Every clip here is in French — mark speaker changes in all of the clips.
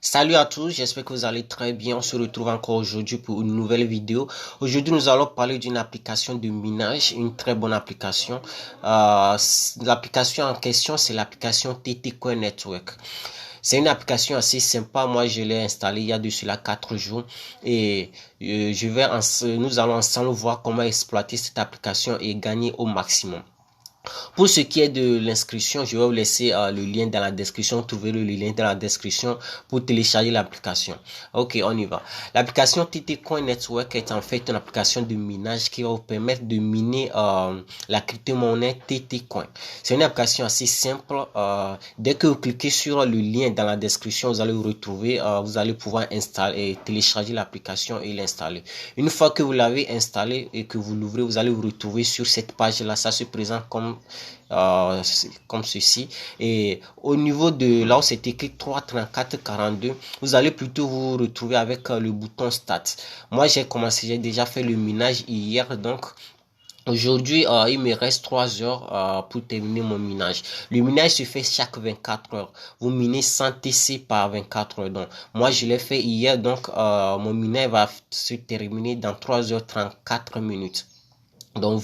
Speaker 1: Salut à tous, j'espère que vous allez très bien. On se retrouve encore aujourd'hui pour une nouvelle vidéo. Aujourd'hui, nous allons parler d'une application de minage, une très bonne application. L'application en question, c'est l'application TT Coin Network. C'est une application assez sympa. Moi, je l'ai installée il y a de cela 4 jours et nous allons ensemble voir comment exploiter cette application et gagner au maximum. Pour ce qui est de l'inscription, je vais vous laisser le lien dans la description. Vous trouverez le lien dans la description pour télécharger l'application. Ok, on y va. L'application TT Coin Network est en fait une application de minage qui va vous permettre de miner la crypto-monnaie TT Coin. C'est une application assez simple. Dès que vous cliquez sur le lien dans la description, vous allez vous retrouver, vous allez pouvoir installer et télécharger l'application et l'installer. Une fois que vous l'avez installé et que vous l'ouvrez, vous allez vous retrouver sur cette page-là. Ça se présente comme ceci, et au niveau de là où c'est écrit 33442, vous allez plutôt vous retrouver avec le bouton start. Moi j'ai déjà fait le minage hier, donc aujourd'hui, il me reste 3 heures pour terminer mon minage. Le minage se fait chaque 24 heures. Vous minez 100 TC par 24 heures. Donc, moi, je l'ai fait hier. Donc, mon minage va se terminer dans 3h34 minutes. Donc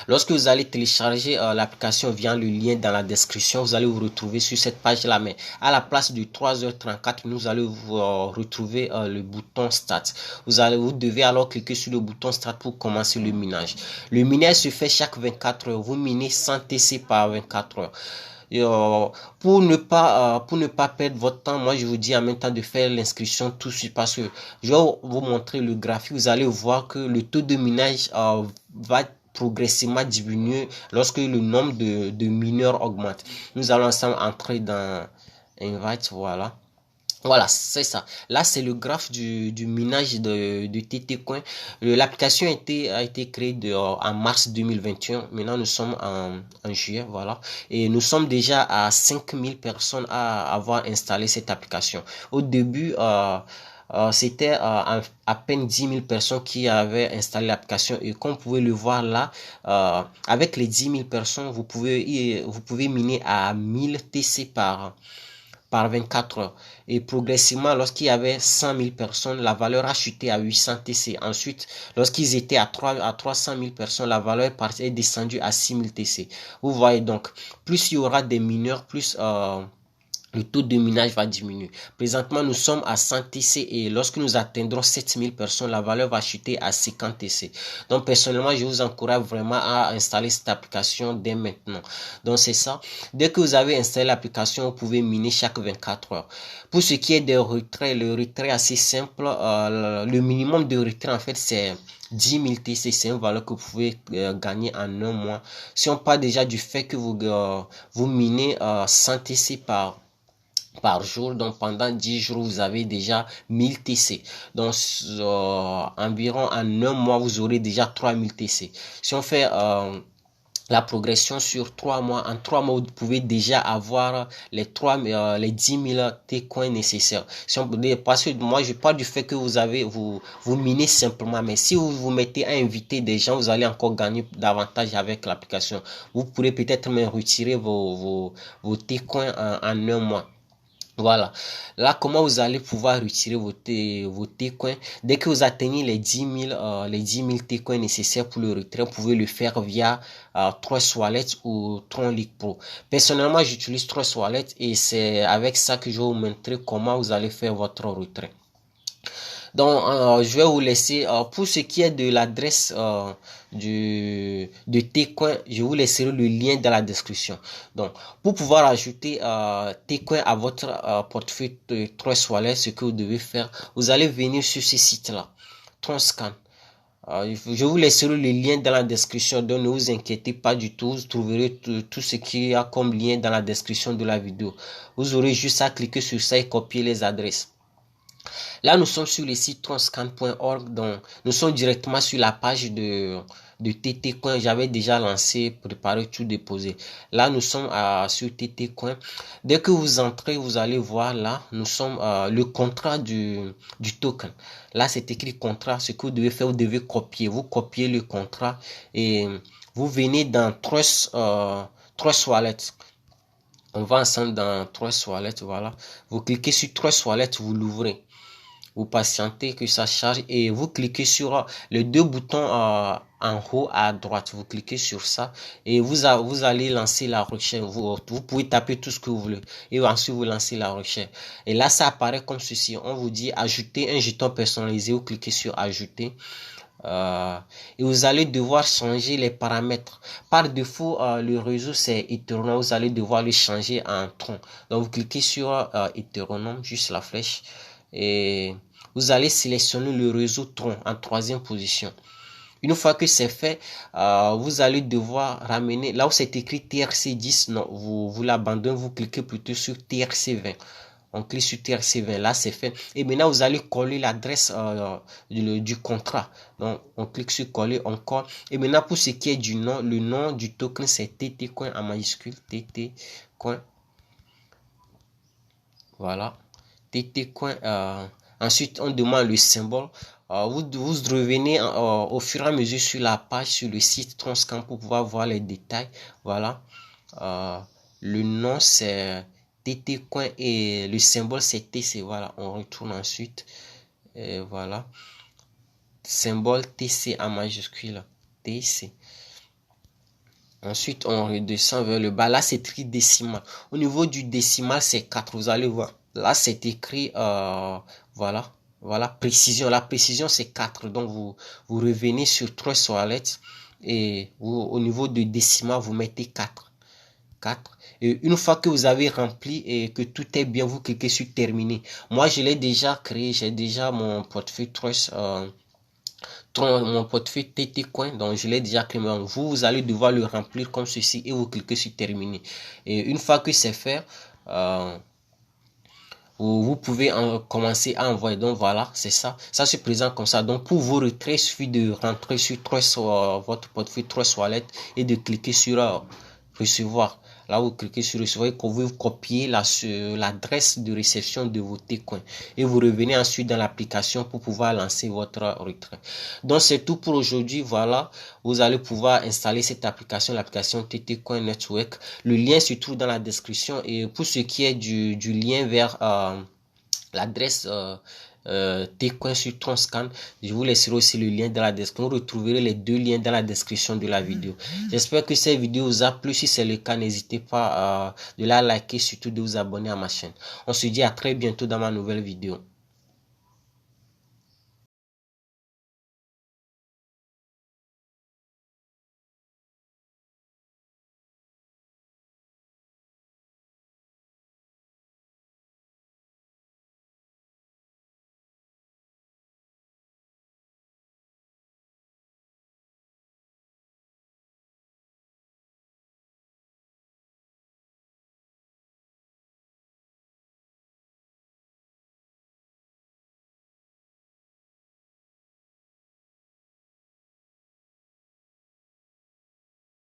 Speaker 1: lorsque vous allez télécharger l'application via le lien dans la description, vous allez vous retrouver sur cette page-là. Mais à la place de 3h34, nous allons vous retrouver le bouton Start. Vous devez alors cliquer sur le bouton Start pour commencer le minage. Le minage se fait chaque 24 heures. Vous minez 100 TC par 24 heures. Et, pour ne pas perdre votre temps, moi je vous dis en même temps de faire l'inscription tout de suite, parce que je vais vous montrer le graphique. Vous allez voir que le taux de minage va progressivement diminuer lorsque le nombre de mineurs augmente. Nous allons ensemble entrer dans Invite, voilà. Voilà, c'est ça. Là, c'est le graphe du minage de TT Coin. L'application a été créée en mars 2021. Maintenant, nous sommes en juillet, voilà. Et nous sommes déjà à 5000 personnes à avoir installé cette application. Au début, c'était à peine 10 000 personnes qui avaient installé l'application. Et comme vous pouvez le voir là, avec les 10 000 personnes, vous pouvez miner à 1000 TC par 24 heures. Et progressivement, lorsqu'il y avait 100 000 personnes, la valeur a chuté à 800 TC. Ensuite, lorsqu'ils étaient à 300 000 personnes, la valeur est descendue à 6 000 TC. Vous voyez donc, plus il y aura des mineurs, plus le taux de minage va diminuer. Présentement, nous sommes à 100 TC et lorsque nous atteindrons 7000 personnes, la valeur va chuter à 50 TC. Donc, personnellement, je vous encourage vraiment à installer cette application dès maintenant. Donc, c'est ça. Dès que vous avez installé l'application, vous pouvez miner chaque 24 heures. Pour ce qui est des retraits, le retrait est assez simple. Le minimum de retrait, en fait, c'est 10 000 TC, c'est une valeur que vous pouvez gagner en un mois. Si on part déjà du fait que vous minez 100 TC par jour, donc pendant 10 jours vous avez déjà 1000 TC, donc environ en un mois vous aurez déjà 3000 TC. Si on fait la progression sur 3 mois, en 3 mois vous pouvez déjà avoir les 10 000 T-coins nécessaires. Si on, parce que moi je parle du fait que vous minez simplement, mais si vous vous mettez à inviter des gens, vous allez encore gagner davantage avec l'application. Vous pourrez peut-être même retirer vos T-coins en un mois. Voilà. Là, comment vous allez pouvoir retirer vos T-coins? Dès que vous atteignez les 10 000 T-coins nécessaires pour le retrait, vous pouvez le faire via Trust Wallet ou Tron League Pro. Personnellement, j'utilise Trust Wallet et c'est avec ça que je vais vous montrer comment vous allez faire votre retrait. Donc, je vais vous laisser, pour ce qui est de l'adresse de Tcoin, je vous laisserai le lien dans la description. Donc, pour pouvoir ajouter Tcoin à votre portefeuille de Trust Wallet, ce que vous devez faire, vous allez venir sur ce site-là, Tronscan. Je vous laisserai le lien dans la description, donc ne vous inquiétez pas du tout, vous trouverez tout ce qu'il y a comme lien dans la description de la vidéo. Vous aurez juste à cliquer sur ça et copier les adresses. Là, nous sommes sur le site tronscan.org, donc nous sommes directement sur la page de TT Coin. J'avais déjà lancé, préparé, tout déposé. Là, nous sommes sur TT Coin. Dès que vous entrez, vous allez voir là, nous sommes le contrat du token. Là, c'est écrit contrat. Ce que vous devez faire, vous devez copier. Vous copiez le contrat et vous venez dans Trust Wallet. On va ensemble dans Trust Wallet, voilà. Vous cliquez sur Trust Wallet, vous l'ouvrez. Vous patientez que ça charge et vous cliquez sur les deux boutons en haut à droite. Vous cliquez sur ça et vous allez lancer la recherche. Vous pouvez taper tout ce que vous voulez et ensuite vous lancez la recherche. Et là, ça apparaît comme ceci. On vous dit ajouter un jeton personnalisé. Vous cliquez sur ajouter. Et vous allez devoir changer les paramètres. Par défaut, le réseau c'est Ethereum. Vous allez devoir le changer en Tron. Donc vous cliquez sur Ethereum, juste la flèche, et vous allez sélectionner le réseau Tron en troisième position. Une fois que c'est fait, vous allez devoir ramener, là où c'est écrit TRC10, non, vous l'abandonnez, vous cliquez plutôt sur TRC20. On clique sur TRC20, là c'est fait. Et maintenant vous allez coller l'adresse du contrat. Donc on clique sur coller, on colle. Et maintenant pour ce qui est du nom, le nom du token c'est TT-Coin en majuscule, TT-Coin. Voilà, TT-Coin. Ensuite on demande le symbole. Vous revenez au fur et à mesure sur la page, sur le site Tronscan pour pouvoir voir les détails. Voilà. Le nom c'est TT Coin et le symbole c'est TC. Voilà, on retourne ensuite. Et voilà. Symbole TC en majuscule. TC. Ensuite, on redescend vers le bas. Là, c'est écrit décimal. Au niveau du décimal, c'est 4. Vous allez voir. Là, c'est écrit, voilà. Voilà, précision. La précision, c'est 4. Donc, vous revenez sur Trust Wallet et au niveau de décimal, vous mettez 4. 4. Et une fois que vous avez rempli et que tout est bien, vous cliquez sur terminer. Moi, je l'ai déjà créé. J'ai déjà mon portefeuille Trust, mon portefeuille TT Coin, donc je l'ai déjà créé. Vous allez devoir le remplir comme ceci et vous cliquez sur terminer. Et une fois que c'est fait, vous pouvez commencer à envoyer. Donc voilà, c'est ça. Ça se présente comme ça. Donc pour vos retraits, il suffit de rentrer sur votre portefeuille Trust Wallet et de cliquer sur recevoir. Là, vous cliquez sur recevoir et vous copiez l'adresse de réception de vos T-Coins. Et vous revenez ensuite dans l'application pour pouvoir lancer votre retrait. Donc, c'est tout pour aujourd'hui. Voilà, vous allez pouvoir installer cette application, l'application TT-Coin Network. Le lien se trouve dans la description. Et pour ce qui est du lien vers l'adresse T-Coin sur Tronscan, je vous laisserai aussi le lien dans la description. Vous retrouverez les deux liens dans la description de la vidéo. J'espère que cette vidéo vous a plu. Si c'est le cas, n'hésitez pas de la liker, surtout de vous abonner à ma chaîne. On se dit à très bientôt dans ma nouvelle vidéo.